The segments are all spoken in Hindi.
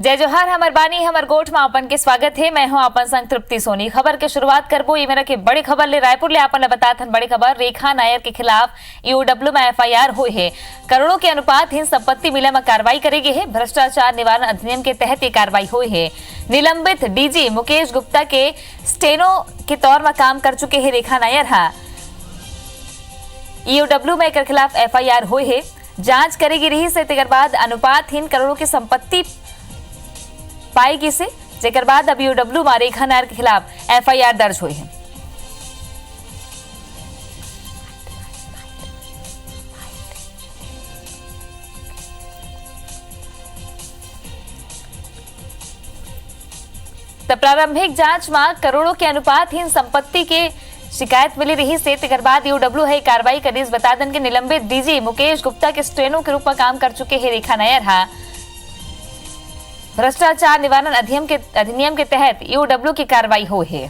जय जोहार हमर बानी हमर गोठ में आपन के स्वागत है। मैं हूं आपन संग तृप्ति सोनी। खबर के शुरुआत करबो ये मेरा के बड़ी खबर ले रायपुर ले आपन बतात हन। बड़ी खबर रेखा नायर के खिलाफ ईओडब्ल्यू में एफआईआर हुई है। करोड़ों के अनुपात हीन संपत्ति मिले में कार्रवाई करेगी है। भ्रष्टाचार निवारण अधिनियम के तहत ये कार्रवाई हुई है। निलंबित डीजी मुकेश गुप्ता के स्टेनो के तौर में काम कर चुके हैं रेखा नायर। ईओडब्ल्यू में के खिलाफ एफआईआर हुई है। जांच करेगी रही से तेकर बाद अनुपातहीन करोड़ों की संपत्ति पाएगी से जेकर बाद अब ईओडब्ल्यू में रेखा नायर के खिलाफ एफआईआर दर्ज हुई है। तो प्रारंभिक जांच में करोड़ों के अनुपातहीन संपत्ति के शिकायत मिली रही से तेकर बाद ईओडब्ल्यू है कार्रवाई करी। बता दें कि निलंबित डीजी मुकेश गुप्ता के स्टेनो के रूप में काम कर चुके हैं रेखा नायर। भ्रष्टाचार निवारण अधिनियम के तहत ईओडब्ल्यू की कार्रवाई हुई है।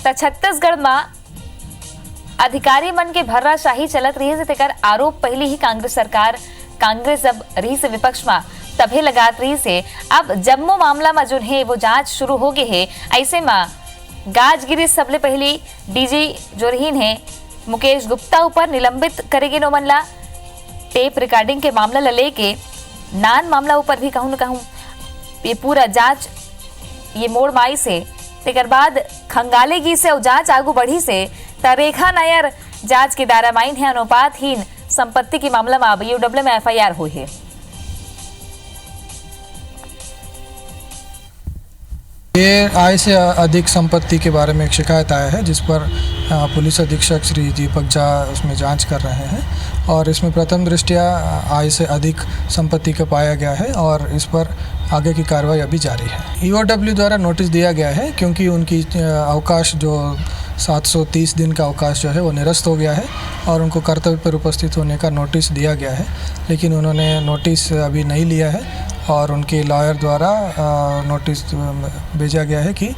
तो छत्तीसगढ़ में अधिकारी मन के भर्राशाही चलत रही से आरोप पहले ही कांग्रेस अब रही से विपक्ष में तभी लगात रही से अब जम्मू मामला में जो है वो जांच शुरू हो गई है। ऐसे में गाजगिरी सबले पहले डीजी जो रही है मुकेश गुप्ता ऊपर निलंबित करेगी नो मनला। टेप रिकॉर्डिंग के मामला लेके नान मामला ऊपर भी कहूं न कहूं ये पूरा जांच ये मोड़ माई से तेकर बाद खंगालेगी से और जांच आगू बढ़ी से रेखा नायर जांच के दायरा माइन है। अनुपातहीन संपत्ति के मामला में अब ईओडब्ल्यू में एफआईआर हुई है। ये आय से अधिक संपत्ति के बारे में एक शिकायत आया है जिस पर पुलिस अधीक्षक श्री दीपक झा उसमें जांच कर रहे हैं और इसमें प्रथम दृष्टया आय से अधिक संपत्ति का पाया गया है और इस पर आगे की कार्रवाई अभी जारी है। ईओडब्ल्यू द्वारा नोटिस दिया गया है क्योंकि उनकी अवकाश जो 730 दिन का अवकाश जो है वो निरस्त हो गया है और उनको कर्तव्य पर उपस्थित होने का नोटिस दिया गया है, लेकिन उन्होंने नोटिस अभी नहीं लिया है और उनके लॉयर द्वारा नोटिस भेजा गया है कि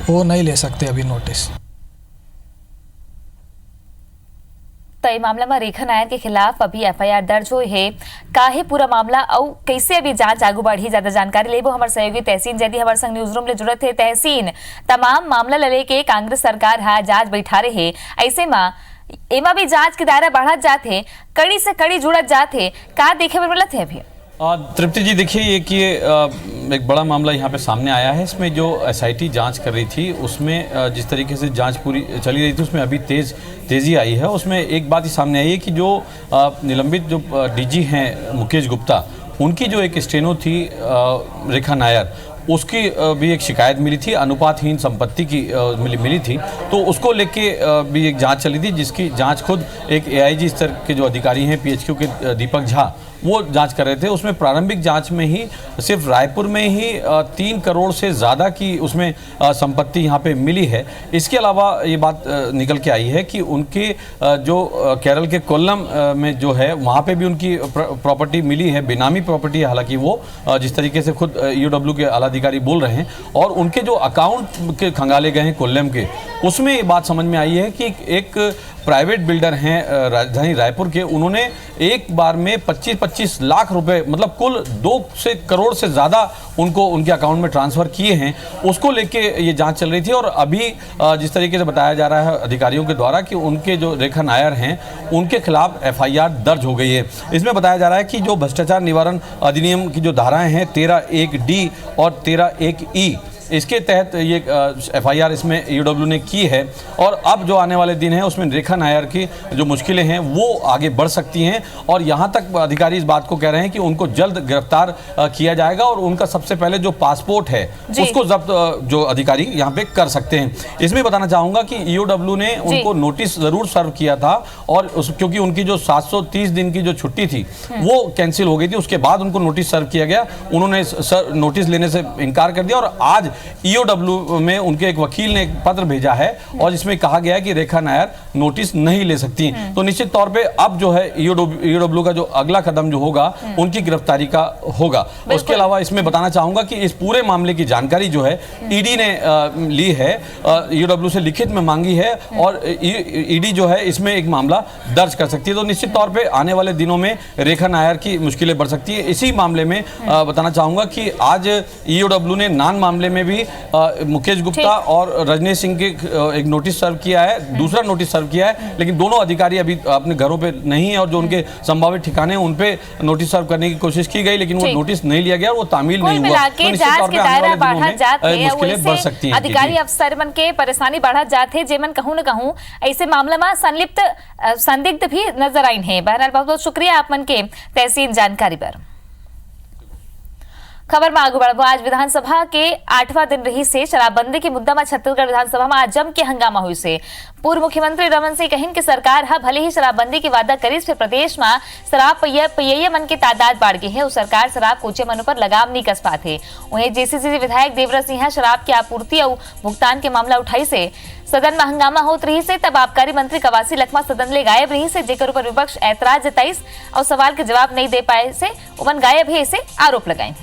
वो नहीं ले सकते अभी नोटिस। तो ये मामला में रेखा नायर के खिलाफ अभी एफआईआर दर्ज हुई है। काहे पूरा मामला और कैसे अभी जांच आगू बढ़ी ज्यादा जानकारी लेबो हमारे सहयोगी तहसीन जैदी हमारे संग न्यूज रूम ले जुड़त है। तहसीन तमाम मामला लेके कांग्रेस सरकार जांच बैठा रहे, ऐसे में एमा भी जांच के दायरा बढ़त जाते कड़ी से कड़ी जुड़त जाते का देखे में मिलत है अभी? तृप्ति जी देखिए ये कि एक बड़ा मामला यहाँ पे सामने आया है। इसमें जो एसआईटी जांच कर रही थी उसमें जिस तरीके से जांच पूरी चली रही थी उसमें अभी तेज़ी आई है। उसमें एक बात ही सामने आई है कि जो निलंबित जो डीजी हैं मुकेश गुप्ता उनकी जो एक स्टेनो थी रेखा नायर उसकी भी एक शिकायत मिली थी, अनुपातहीन संपत्ति की मिली थी, तो उसको लेके भी एक जांच चली थी जिसकी जांच खुद एक एआईजी स्तर के जो अधिकारी हैं पीएचक्यू के दीपक झा वो जांच कर रहे थे। उसमें प्रारंभिक जांच में ही सिर्फ रायपुर में ही 3 करोड़ से ज़्यादा की उसमें संपत्ति यहाँ पे मिली है। इसके अलावा ये बात निकल के आई है कि उनके जो केरल के कोल्लम में जो है वहाँ पे भी उनकी प्रॉपर्टी मिली है, बेनामी प्रॉपर्टी है। हालांकि वो जिस तरीके से खुद ईओडब्ल्यू के आला अधिकारी बोल रहे हैं और उनके जो अकाउंट के खंगाले गए हैं कोल्लम के उसमें ये बात समझ में आई है कि एक प्राइवेट बिल्डर हैं राजधानी रायपुर के, उन्होंने एक बार में 25-25 लाख रुपए मतलब कुल 2 करोड़ से ज़्यादा उनको उनके अकाउंट में ट्रांसफ़र किए हैं। उसको लेके ये जांच चल रही थी और अभी जिस तरीके से बताया जा रहा है अधिकारियों के द्वारा कि उनके जो रेखा नायर हैं उनके खिलाफ एफआईआर दर्ज हो गई है। इसमें बताया जा रहा है कि जो भ्रष्टाचार निवारण अधिनियम की जो धाराएँ हैं 13(1)D और 13(1)E इसके तहत ये एफआईआर इसमें ईओडब्ल्यू ने की है और अब जो आने वाले दिन हैं उसमें रेखा नायर की जो मुश्किलें हैं वो आगे बढ़ सकती हैं और यहाँ तक अधिकारी इस बात को कह रहे हैं कि उनको जल्द गिरफ्तार किया जाएगा और उनका सबसे पहले जो पासपोर्ट है उसको जब्त जो अधिकारी यहाँ पे कर सकते हैं। इसमें बताना चाहूँगा कि ईओडब्ल्यू ने उनको नोटिस ज़रूर सर्व किया था और क्योंकि उनकी जो 730 दिन की जो छुट्टी थी वो कैंसिल हो गई थी, उसके बाद उनको नोटिस सर्व किया गया। उन्होंने नोटिस लेने से इनकार कर दिया और आज ईओडब्ल्यू में उनके एक वकील ने एक पत्र भेजा है और जिसमें कहा गया है कि रेखा नायर नोटिस नहीं ले सकती। तो निश्चित तौर पे अब जो है ईओडब्ल्यू का जो अगला कदम जो होगा उनकी गिरफ्तारी का होगा। उसके अलावा इसमें बताना चाहूंगा कि इस पूरे मामले की जानकारी जो है ईडी ने ली है, ईओडब्ल्यू से लिखित में मांगी है और ईडी जो है इसमें एक मामला दर्ज कर सकती है। तो निश्चित तौर पे आने वाले दिनों में रेखा नायर की मुश्किलें बढ़ सकती है। इसी मामले में बताना चाहूंगा कि आज ईओडब्ल्यू ने नान मामले में भी मुकेश गुप्ता और रजनीश सिंह के एक नोटिस सर्व किया है, दूसरा नोटिस सर्व किया है, लेकिन दोनों अधिकारी अभी अपने घरों पे नहीं है और जो उनके संभावित ठिकाने उन पे नोटिस सर्व करने की कोशिश की गई, लेकिन वो नोटिस नहीं लिया गया और वो तामील नहीं हुआ। तो निश्चित तौर पे आने वाले दिनों में मुश्किलें बढ़ सकती हैं। अधिकारी अफसर मन के परेशानी बढ़ा जाते जेमन कहूं न कहूं ऐसे मामला में संदिग्ध भी नजर आई है। बहरहाल बहुत बहुत शुक्रिया आप मन के तहसीन जानकारी पर। खबर में आगे बढ़ो। आज विधानसभा के 8वां दिन रही से शराबबंदी के मुद्दा में छत्तीसगढ़ विधानसभा में आज जम के हंगामा हुई से पूर्व मुख्यमंत्री रमन सिंह कहिन कि सरकार हा भले ही शराबबंदी की वादा करी फिर प्रदेश में शराब पियैया मन की तादाद बढ़ गई है और सरकार शराब कोचे मन पर लगाम नहीं कस पाते। वहीं जेसीसी विधायक देवराज सिंह शराब की आपूर्ति और भुगतान के मामला उठाई से सदन में हंगामा होत रही से तब आबकारी मंत्री कवासी लखमा सदन ले गायब रही से जेकर ऊपर विपक्ष ऐतराज जताइस और सवाल के जवाब नहीं दे पाए से उमन गायब है इसे आरोप लगाए।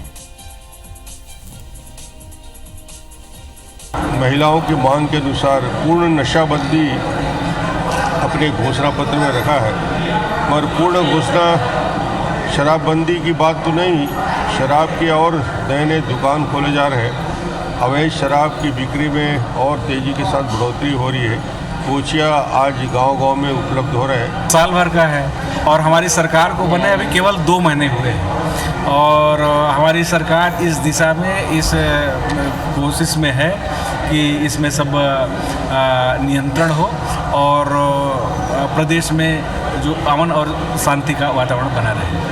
महिलाओं की मांग के अनुसार पूर्ण नशाबंदी अपने घोषणा पत्र में रखा है, मगर पूर्ण घोषणा शराबबंदी की बात तो नहीं। शराब की और नए नए दुकान खोले जा रहे हैं, अवैध शराब की बिक्री में और तेज़ी के साथ बढ़ोतरी हो रही है। कोचिया आज गांव-गांव में उपलब्ध हो रहे हैं। साल भर का है और हमारी सरकार को बने अभी केवल 2 महीने हुए हैं और हमारी सरकार इस दिशा में इस कोशिश में है कि इसमें सब नियंत्रण हो और प्रदेश में जो अमन और शांति का वातावरण बना रहे।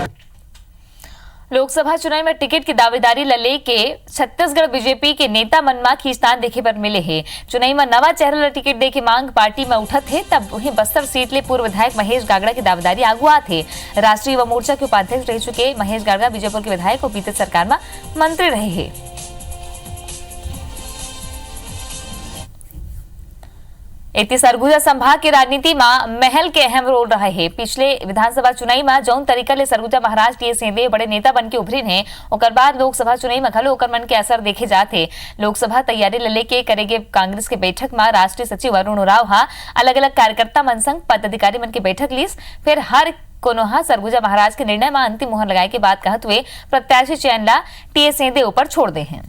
लोकसभा चुनाव में टिकट की दावेदारी लले के छत्तीसगढ़ बीजेपी के नेता मनमा खींचतान देखे पर मिले हैं। चुनाव में नवा चेहरा टिकट दे के मांग पार्टी में उठत है, तब वहीं बस्तर सीट ले पूर्व विधायक महेश गागड़ा की दावेदारी आगुआ थे। राष्ट्रीय युवा मोर्चा के उपाध्यक्ष रह चुके महेश गागड़ा बीजेपी के विधायक और बीते सरकार में मंत्री रहे हैं। इतनी सरगुजा संभाग की राजनीति में महल के अहम रोल रहा है। पिछले विधानसभा चुनाव में जौन तरीका ले सरगुजा महाराज टी सिंहदेव बड़े नेता बन के उभरी हैं, ओकर बाद लोकसभा चुनाव में घलो ओकर मन के असर देखे जाते। लोकसभा तैयारी ले के करेगे कांग्रेस के बैठक में राष्ट्रीय सचिव अरुण उराव हा अलग अलग कार्यकर्ता मन संग पदाधिकारी मन की बैठक लीस, फिर हर कोनोहा सरगुजा महाराज के निर्णय में अंतिम मुहर लगाए के बाद कहत हुए प्रत्याशी चयन ला टी सिंहदेव पर छोड़ दे हैं।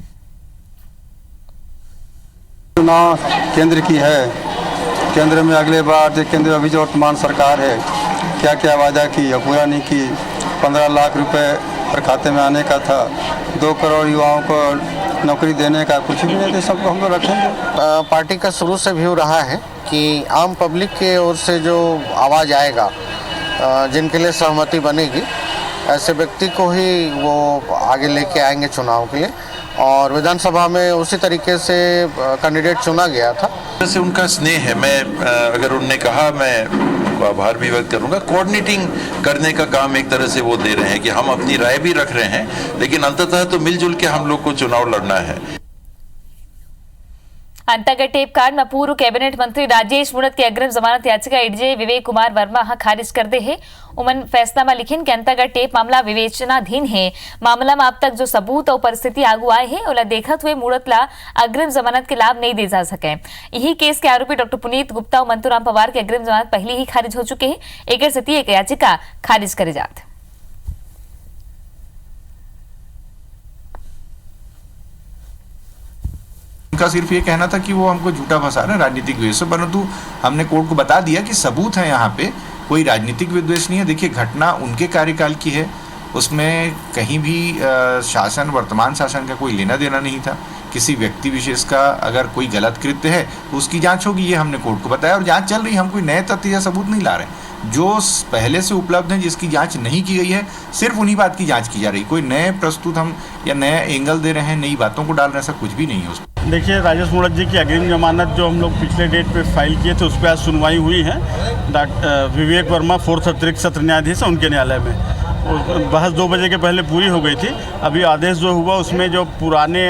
चुनाव केंद्र की है, केंद्र में अगले बार जो केंद्र अभी जो वर्तमान सरकार है क्या क्या वादा की और पूरा नहीं की। 15 लाख रुपए पर खाते में आने का था, 2 करोड़ युवाओं को नौकरी देने का कुछ भी नहीं थे, सबको हम लोग रखेंगे। पार्टी का शुरू से व्यू रहा है कि आम पब्लिक के ओर से जो आवाज़ आएगा, जिनके लिए सहमति बनेगी, ऐसे व्यक्ति को ही वो आगे लेके आएंगे चुनाव के लिए। और विधानसभा में उसी तरीके से कैंडिडेट चुना गया था। जैसे उनका स्नेह है, मैं अगर उनने कहा मैं उनको आभार भी व्यक्त करूंगा। कोऑर्डिनेटिंग करने का काम एक तरह से वो दे रहे हैं कि हम अपनी राय भी रख रहे हैं, लेकिन अंततः तो मिलजुल के हम लोग को चुनाव लड़ना है। अंतागढ़ टेप कांड में पूर्व कैबिनेट मंत्री राजेश मूणत की अग्रिम जमानत याचिका एडीजे विवेक कुमार वर्मा खारिज कर दे है। उमन फैसला में लिखिन कि अंतागढ़ टेप मामला विवेचनाधीन है। मामला में अब तक जो सबूत और परिस्थिति आगू आए है ओला देखत हुए मूणत ला अग्रिम जमानत के लाभ नहीं दे जा सके। यही केस के आरोपी डॉक्टर पुनीत गुप्ता और मंतूराम पवार के अग्रिम जमानत पहले ही खारिज हो चुके हैं। एक स्थिति एक याचिका खारिज करे जाते। उनका सिर्फ ये कहना था कि वो हमको झूठा फंसा रहे हैं राजनीतिक विद्वेष से, परंतु हमने कोर्ट को बता दिया कि सबूत है, यहाँ पे कोई राजनीतिक विद्वेष नहीं है। देखिए, घटना उनके कार्यकाल की है, उसमें कहीं भी शासन, वर्तमान शासन का कोई लेना देना नहीं था। किसी व्यक्ति विशेष का अगर कोई गलत कृत्य है तो उसकी जांच होगी, ये हमने कोर्ट को बताया और जांच चल रही है। हम कोई नए तथ्य या सबूत नहीं ला रहे हैं, जो पहले से उपलब्ध हैं, जिसकी जांच नहीं की गई है, सिर्फ उन्हीं बात की जांच की जा रही। कोई नए प्रस्तुत हम या नया एंगल दे रहे हैं, नई बातों को डाल रहे हैं, ऐसा कुछ भी नहीं है उसमें। देखिए, राजेश मूणत जी की अग्रिम जमानत जो हम लोग पिछले डेट पे फाइल किए थे, उस पर आज सुनवाई हुई है। विवेक वर्मा 4th अतिरिक्त सत्र न्यायाधीश उनके न्यायालय में बहस 2 बजे के पहले पूरी हो गई थी। अभी आदेश जो हुआ उसमें जो पुराने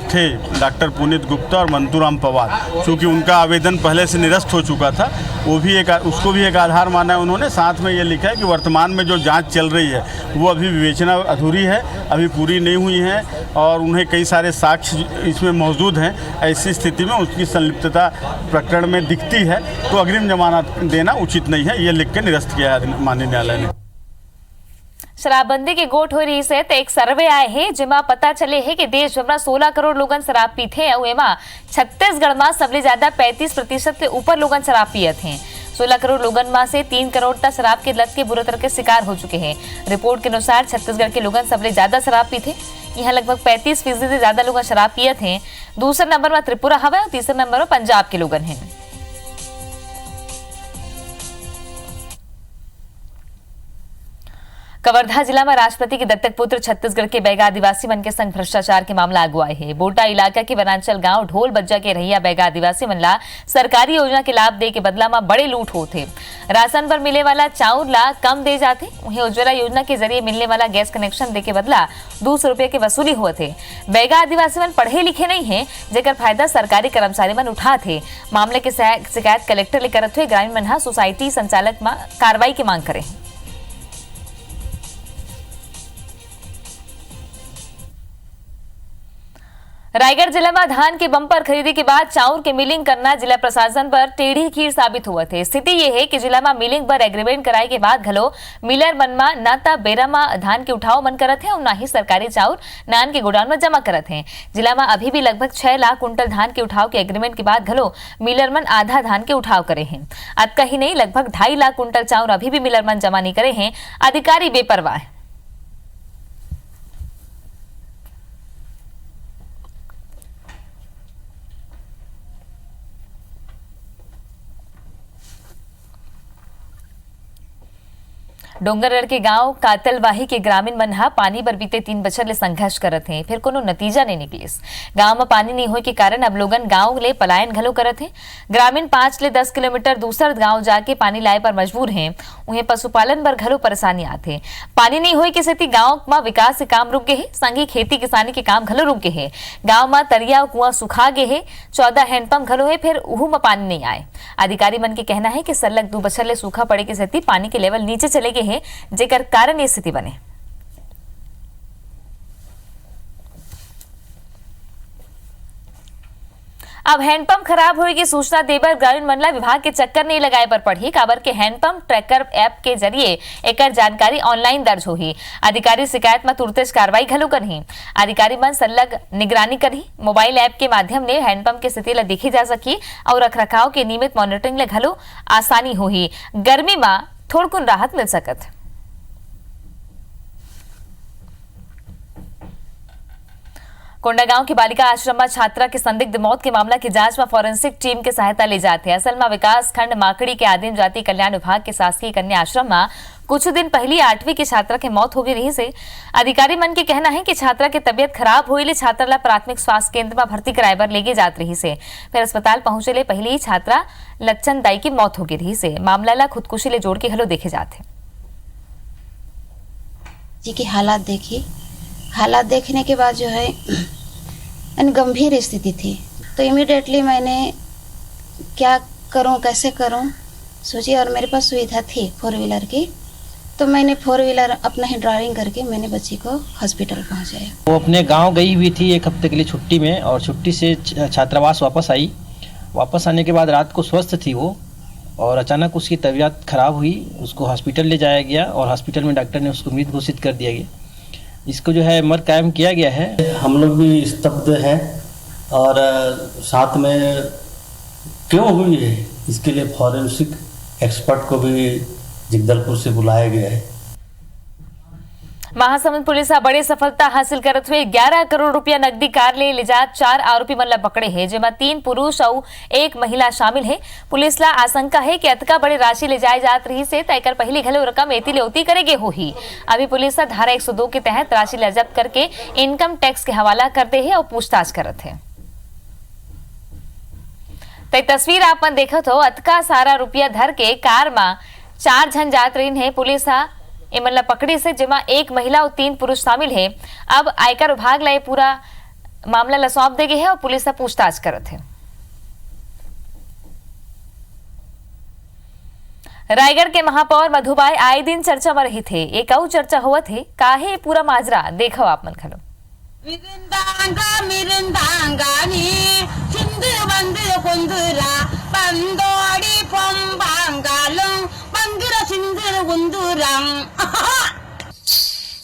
थे डॉक्टर पुनीत गुप्ता और मंतूराम पवार, चूँकि उनका आवेदन पहले से निरस्त हो चुका था, उसको भी एक आधार माना है उन्होंने। साथ में ये लिखा है कि वर्तमान में जो जांच चल रही है वो अभी विवेचना अधूरी है, अभी पूरी नहीं हुई है और उन्हें कई सारे साक्ष्य इसमें मौजूद हैं। ऐसी स्थिति में उसकी संलिप्तता प्रकरण में दिखती है तो अग्रिम जमानत देना उचित नहीं है, ये लिख के निरस्त किया है माननीय न्यायालय ने। शराबबंदी की गोठ हो रही से एक सर्वे आए हैं जेमा पता चले है कि देश भर में 16 करोड़ लोगन शराब पीते हैं और एमा छत्तीसगढ़ में सबले ज्यादा 35% के ऊपर लोगन शराब पियत हैं। 16 करोड़ लोगन में से 3 करोड़ तक शराब के लत के बुरे तरह के शिकार हो चुके हैं। रिपोर्ट के अनुसार छत्तीसगढ़ के लोगन सबले ज्यादा शराब पीते, यहाँ लगभग 35% से ज्यादा लोग शराब पियत हैं। दूसरे नंबर में त्रिपुरा हवा और तीसरे नंबर में पंजाब के लोगन हैं। कवर्धा जिला में राष्ट्रपति के दत्तक पुत्र छत्तीसगढ़ के बैगा आदिवासी मन के संग भ्रष्टाचार के मामला अगुआए है। बोटा इलाका के वनांचल गांव ढोल बज्जा के रहिया बैगा आदिवासी मन ला सरकारी योजना के लाभ दे के बदला में बड़े लूट होते। राशन पर मिले वाला चाउर ला कम दे जाते, उन्हें उज्ज्वला योजना के जरिए मिलने वाला गैस कनेक्शन दे के बदला 200 रुपये के वसूली हुए थे। बैगा आदिवासी मन पढ़े लिखे नहीं है, जेकर फायदा सरकारी कर्मचारी मन उठा थे। मामले की शिकायत कलेक्टर ले करत हुए ग्रामीण मन सोसाइटी संचालक में कार्रवाई की मांग करे। रायगढ़ जिला में धान के बम्पर खरीदी के बाद चाउर के मिलिंग करना जिला प्रशासन पर टेढ़ी खीर साबित हुआ थे। स्थिति यह है कि जिला में मिलिंग पर एग्रीमेंट कराए के बाद घलो मिलर मन में न ता बेरा में धान के उठाव मन करत है और न ही सरकारी चाउर नान के गोडाउन में जमा करत है। जिला में अभी भी लगभग 6 लाख कुंटल धान के उठाव के एग्रीमेंट के बाद घलो मिलर मन आधा धान के उठाव करे हैं। अतका ही नहीं, लगभग 2.5 लाख कुंटल चाउर अभी भी मिलर मन जमा नहीं करे हैं। अधिकारी बेपरवाह है। डोंगरगढ़ के गांव कातलवाही के ग्रामीण मनहा पानी पर बीते 3 बछर ले संघर्ष करत हैं, फिर कोनो नतीजा नहीं निकलिस। गांव में पानी नहीं होए के कारण अब लोगन गांव ले पलायन घलो करत हैं। ग्रामीण 5 ले 10 किलोमीटर दूसर गांव जाके पानी लाए पर मजबूर हैं। उन्हें पशुपालन पर घलो परेशानी आथे। पानी नहीं होए के सेती गांव में विकास के काम रुक गए हैं, संगी खेती किसानी के काम घलो रुक गए हैं। गांव में तरिया कुआं सुखा गए हैं, 14 हैंडपंप घलो है, फिर उहू में पानी नहीं आए। अधिकारी मन के कहना है कि सरलग 2 बछर ले सूखा पड़े के सेती पानी के लेवल नीचे चले गए हैं, जेकर कारण ये स्थिति बने। अब हैंडपंप खराब होए की सूचना देबर ग्रामीण मंडला विभाग के चक्कर नहीं लगाए पर पड़ी। काबर के हैंडपंप ट्रैकर ऐप के जरिए एकर जानकारी ऑनलाइन दर्ज होही। अधिकारी शिकायत में तुरंत कार्रवाई घलो करही। अधिकारी मन सरलग निगरानी करही। मोबाइल ऐप के माध्यम ले हैंडपंप की स्थिति ला देखी जा सकी और रखरखाव के नियमित मॉनिटरिंग ले घलो आसानी होही। गर्मी में थोड़कुन राहत मिल सकत। कोंडागांव की बालिका आश्रम में छात्रा की संदिग्ध मौत के मामला की जांच में फॉरेंसिक टीम की सहायता ली जाती है। असल में विकास खंड माकड़ी के आदिम जाति कल्याण विभाग के शासकीय कन्या आश्रम में कुछ दिन पहले 8वीं की छात्रा की मौत हो गई रही से अधिकारी मन के कहना है कि छात्रा की तबियत खराब हुई ले छात्रा ला प्राथमिक स्वास्थ्य केंद्र में भर्ती कराए बर लेके जात रही से फिर अस्पताल पहुंचे ले पहले ही छात्रा लच्चन दाई की मौत हो गई रही से मामला ला खुदकुशी ले जोड़ के हलो देखे जाते। जी की हालात देखी, हालात देखने के बाद जो है गंभीर स्थिति थी, तो इमीडिएटली मैंने क्या करूं कैसे करूं सोची और मेरे पास सुविधा थी 4 व्हीलर की, तो मैंने 4 व्हीलर अपना ही ड्राइविंग करके मैंने बच्ची को हॉस्पिटल पहुंचाया। वो अपने गांव गई हुई थी 1 हफ्ते के लिए छुट्टी में और छुट्टी से छात्रावास वापस आई। वापस आने के बाद रात को स्वस्थ थी वो और अचानक उसकी तबीयत खराब हुई। उसको हॉस्पिटल ले जाया गया और हॉस्पिटल में डॉक्टर ने उसको मृत घोषित कर दिया गया। इसको जो है मर कायम किया गया है। हम लोग भी स्तब्ध हैं और साथ में क्यों हुई है इसके लिए फॉरेंसिक एक्सपर्ट को भी जगदलपुर से बुलाया गया है। महासमुंद पुलिस बड़ी सफलता हासिल करते हुए 11 करोड़ रुपया नकदी कार ले जात 4 आरोपी मन ला पकड़े है, जेमा 3 पुरुष और 1 महिला शामिल है। पुलिस ला आशंका है कि अतका बड़ी राशि ले जाए जात रही से तयकर पहली घलो रकम एती ले उती करेगे होही। अभी पुलिस धारा 102 के तहत राशि ला जब्त करके इनकम टैक्स के हवाला करते है और पूछताछ करत है। तय तस्वीर आप मन देखत हो, अतका सारा रुपया धर के कार में 4 जन जात रही है। पुलिस इमन ला पकड़ी से जेमा 1 महिला और 3 पुरुष शामिल है। अब आयकर विभाग ला पूरा मामला ला सौंप दे गए है और पुलिस से पूछताछ करत है। रायगढ़ के महापौर मधुबाई आए दिन चर्चा में रही थे। एक और चर्चा हुआ थे काहे पूरा माजरा देखो आप मन खलो।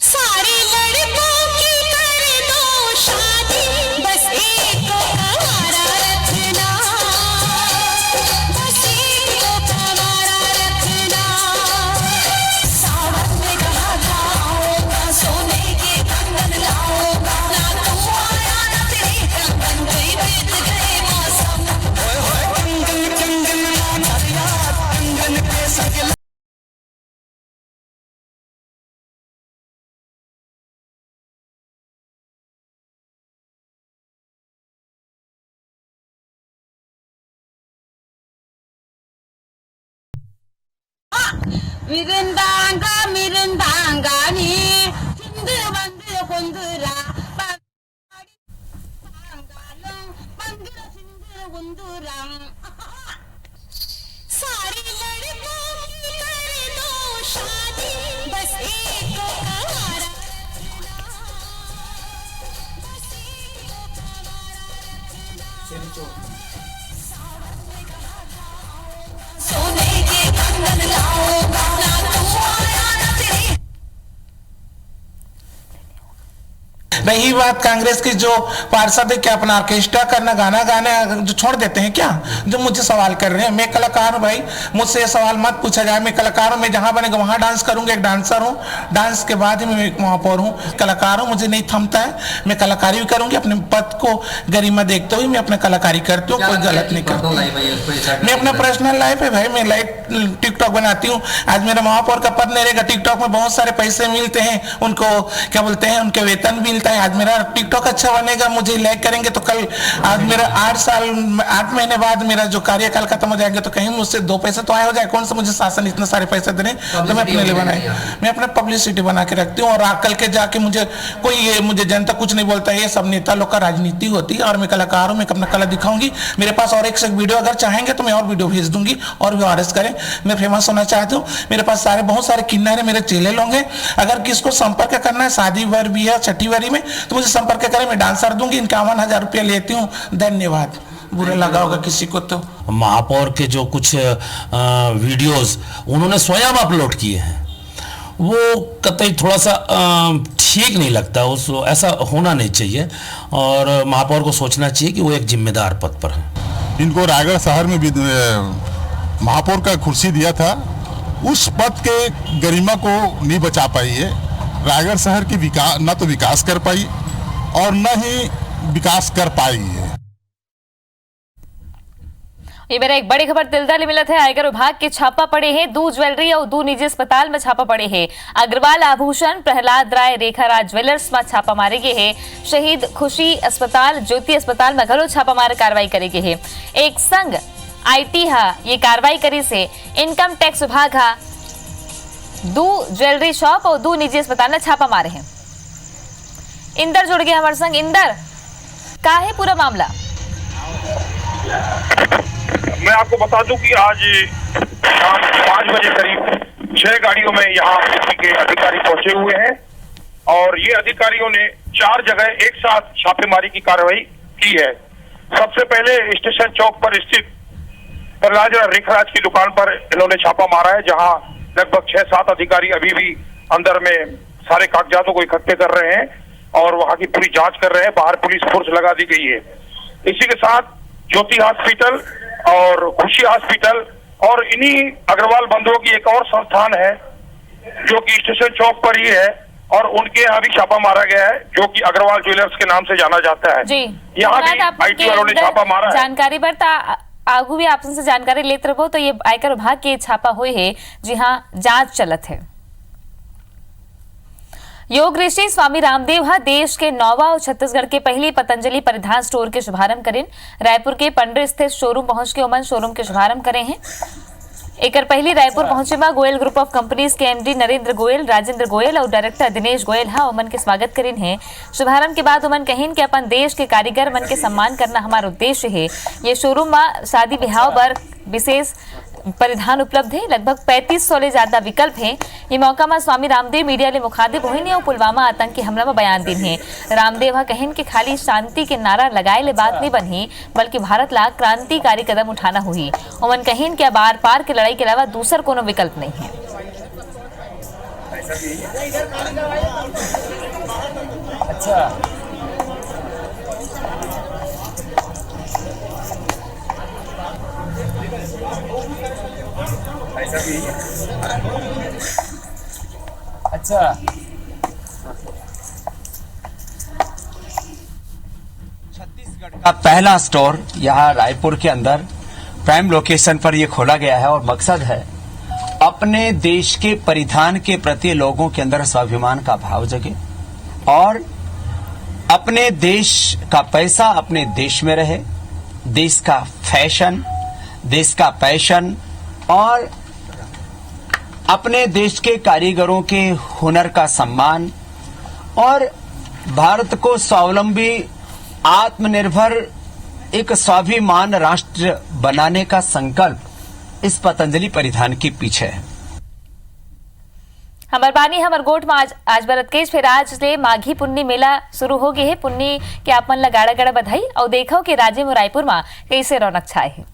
सारी लड़कों की कर दो शादी, बस एक को कवारा रखना, बस एक को कवारा रखना। सावन में कहा जाओगा, सोने के कंगन लाओगा, ना तू आया ना तेरे कंगन, गई बीत गए मौसम। कंगन कंगन ना यार, कंगन के संग மிருந்தாங்க மிருந்தாங்க நீ சிந்து வந்து கொந்துரா பாங்காலும் பங்குர சிந்து குந்துரம் सारी लड़कों की कर दो शादी, बस एक को कवारा रखना, बस एक को कवारा रखना। सावन में कहा जाओगा, सोने के कंगन लाओगा, ना तू आया ना तेरे। रही बात कांग्रेस की, जो पार्षद है क्या अपना ऑर्केस्ट्रा करना, गाना गाना जो छोड़ देते हैं क्या? जो मुझे सवाल कर रहे हैं, मैं कलाकार हूँ भाई, मुझसे ये सवाल मत पूछा जाए। मैं कलाकार हूँ, मैं जहाँ बनेगा वहाँ डांस करूँगा, एक डांसर हूँ। डांस के बाद ही मैं एक महापौर हूँ, कलाकार हूँ, मुझे नहीं थमता है। मैं कलाकारी भी करूँगी, अपने पद को गरिमा देखते हुए मैं अपना कलाकारी करती हूँ, कोई गलत नहीं करती। मैं अपना पर्सनल लाइफ है भाई, मैं लाइव टिकटॉक बनाती हूँ। आज मेरा महापौर का पद नहीं रहेगा, टिकटॉक में बहुत सारे पैसे मिलते हैं, उनको क्या बोलते हैं, उनके वेतन मिलता है। आज मेरा टिकटॉक अच्छा बनेगा, मुझे लाइक करेंगे तो कल आज मेरा 8 महीने बाद मेरा जो कार्यकाल खत्म हो जाएगा तो कहीं मुझसे 2 पैसे तो आए हो जाए। कौन सा मुझे शासन इतने सारे पैसे दे रहे हैं, तो मैं अपने लिए बनाए, मैं अपना पब्लिसिटी बना के रखती हूँ। और कल के जाके मुझे जनता कुछ नहीं बोलता है, ये सब नेता लोग का राजनीति होती है। और मैं कलाकार हूँ, मैं अपना कला दिखाऊंगी। मेरे पास और एक से वीडियो अगर चाहेंगे तो मैं और वीडियो भेज दूंगी और भी आरएस करें। मैं फेमस होना चाहती हूँ, मेरे पास बहुत सारे किन्नर है, मेरे चेले लोग हैं। अगर किसको संपर्क करना है, शादी वर भी है, छठी वारी में, तो मुझे संपर्क करें, मैं डांसर दूंगी। 51,000 रुपया लेती हूँ। धन्यवाद। बुरा लगा होगा किसी को तो। महापौर के जो कुछ वीडियोस उन्होंने स्वयं अपलोड किए हैं, वो कतई थोड़ा सा ठीक नहीं लगता, उस ऐसा होना नहीं चाहिए। और महापौर को सोचना चाहिए कि वो एक जिम्मेदार पद पर है। इनको रायगढ़ शहर में भी महापौर का कुर्सी दिया था, उस पद के गरिमा को नहीं बचा पाई है। रायगढ़ शहर की विकास न तो विकास कर पाई और न ही विकास कर पाई है। ये मेरा एक बड़ी खबर दिलदर मिलत है। आयकर विभाग के छापा पड़े हैं, 2 ज्वेलरी और 2 निजी अस्पताल में छापा पड़े हैं। अग्रवाल आभूषण, प्रहलाद राय रेखाराज ज्वेलर्स में छापा मारे गए हैं। शहीद खुशी अस्पताल, ज्योति अस्पताल में घरों छापा मार कार्रवाई करे गए हैं। एक संग आईटी हा ये कार्रवाई करी से इनकम टैक्स विभाग हा 2 ज्वेलरी शॉप और 2 निजी अस्पताल में छापा मारे हैं। इंदर जुड़ गए हमारे संग। इंदर, का है पूरा मामला? मैं आपको बता दूं कि आज शाम 5 बजे करीब 6 गाड़ियों में यहाँ के अधिकारी पहुंचे हुए हैं और ये अधिकारियों ने 4 जगह एक साथ छापेमारी की कार्रवाई की है। सबसे पहले स्टेशन चौक पर स्थित प्रहलाद रेखाराज की दुकान पर इन्होंने छापा मारा है, जहां लगभग 6-7 अधिकारी अभी भी अंदर में सारे कागजातों को इकट्ठे कर रहे हैं और वहां की पूरी जांच कर रहे हैं। बाहर पुलिस फोर्स लगा दी गई है। इसी के साथ ज्योति हॉस्पिटल और खुशी हॉस्पिटल और इन्हीं अग्रवाल बंधुओं की एक और संस्थान है जो कि स्टेशन चौक पर ही है और उनके यहाँ भी छापा मारा गया है, जो कि अग्रवाल ज्वेलर्स के नाम से जाना जाता है। जी, यहाँ भी आईटी वालों ने छापा मारा है। जानकारी बरता आगू भी आपसे जानकारी लेते रहो। तो ये आयकर विभाग के छापा हुए है, जी हाँ, जांच चलत है। योग ऋषि स्वामी रामदेव हा देश के 9वां और छत्तीसगढ़ के पहली पतंजलि परिधान स्टोर के शुभारंभ करें। रायपुर के पंडर स्थित शोरूम पहुंच के ओमन शोरूम के शुभारंभ करे हैं। एकर पहली रायपुर पहुंचे बा गोयल ग्रुप ऑफ कंपनीज के एमडी नरेंद्र गोयल, राजेंद्र गोयल और डायरेक्टर दिनेश गोयल हा ओमन के स्वागत करीन है। शुभारंभ के बाद ओमन कहिन कि अपन देश के कारीगर मन के सम्मान करना हमारा उद्देश्य है। ये शोरूम में शादी ब्याह पर विशेष परिधान उपलब्ध है। लगभग 3500 ले ज्यादा विकल्प हैं। ये मौका में स्वामी रामदेव मीडिया ले मुखातिब हुई और पुलवामा आतंकी हमला में बयान दिन है। रामदेव कहन कि खाली शांति के नारा लगाए ले बात नहीं बनी, बल्कि भारत ला क्रांतिकारी कदम उठाना हुई। ओमन कहन कि अब आर पार के लड़ाई के अलावा दूसर कोनो विकल्प नहीं है। छत्तीसगढ़ का पहला स्टोर यहाँ रायपुर के अंदर प्राइम लोकेशन पर यह खोला गया है और मकसद है अपने देश के परिधान के प्रति लोगों के अंदर स्वाभिमान का भाव जगे और अपने देश का पैसा अपने देश में रहे, देश का फैशन, देश का पैशन और अपने देश के कारीगरों के हुनर का सम्मान और भारत को स्वावलंबी आत्मनिर्भर एक स्वाभिमान राष्ट्र बनाने का संकल्प इस पतंजलि परिधान के पीछे है। हमर बानी हमर गोठ में आज बरत केश फिर आज से माघी पुन्नी मेला शुरू हो गई है। पुन्नी के आपमन ला गाड़ा गाड़ा बधाई और देखो कि राज्य में रायपुर में कैसे रौनक छाए है।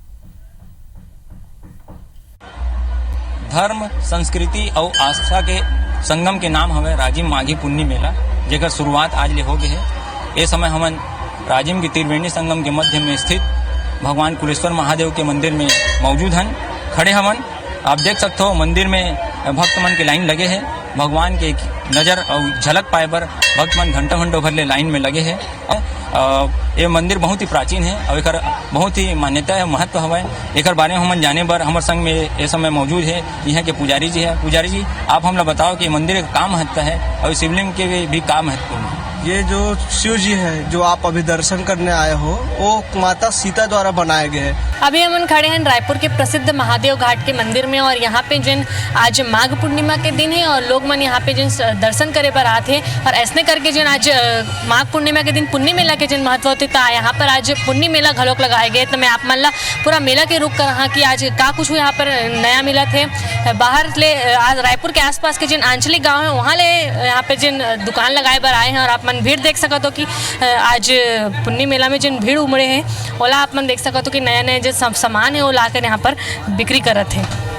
धर्म, संस्कृति और आस्था के संगम के नाम हमें राजिम माघी पुन्नी मेला, जेकर शुरुआत आज ले हो गए है। ये समय हमन राजिम के त्रिवेणी संगम के मध्य में स्थित भगवान कुलेश्वर महादेव के मंदिर में मौजूद हन। खड़े हमन आप देख सकते हो मंदिर में भक्त मन के लाइन लगे हैं। भगवान के नजर और झलक पाए बर भक्त मन घंटों भर ले लाइन में लगे हैं। ये मंदिर बहुत ही प्राचीन है और एक बहुत ही मान्यता है, महत्व हवा। एक बारे में हम जाने बर हमारे संग में ये समय मौजूद है यहाँ के पुजारी जी है। पुजारी जी, आप हमला बताओ कि मंदिर का महत्व है और शिवलिंग के भी का महत्वपूर्ण है। ये जो शिव जी है जो आप अभी दर्शन करने आए हो वो माता सीता द्वारा बनाए गए हैं। अभी हम खड़े हैं रायपुर के प्रसिद्ध महादेव घाट के मंदिर में और यहाँ पे जिन आज माघ पूर्णिमा के दिन है और लोग मन यहाँ पे जिन दर्शन करे पर आते हैं और ऐसने करके जिन आज माघ पूर्णिमा के दिन पुन्नी मेला के जिन महत्व होते था यहाँ पर आज पुन्नी मेला घलोक लगाए गए। तो मैं आप मन ला पूरा मेला के रुक कर रहा कि आज का कुछ यहाँ पर नया मिला थे। बाहर ले आज रायपुर के आसपास के जिन आंचलिक गाँव है वहाँ ले यहाँ पे जिन दुकान लगाए पर आए हैं और आप मन भीड़ देख सकते हो कि आज पुन्नी मेला में जिन भीड़ उमड़े हैं ओला आप मन देख सकते हो कि नया नया जो सामान है वो लाकर यहाँ पर बिक्री करत है।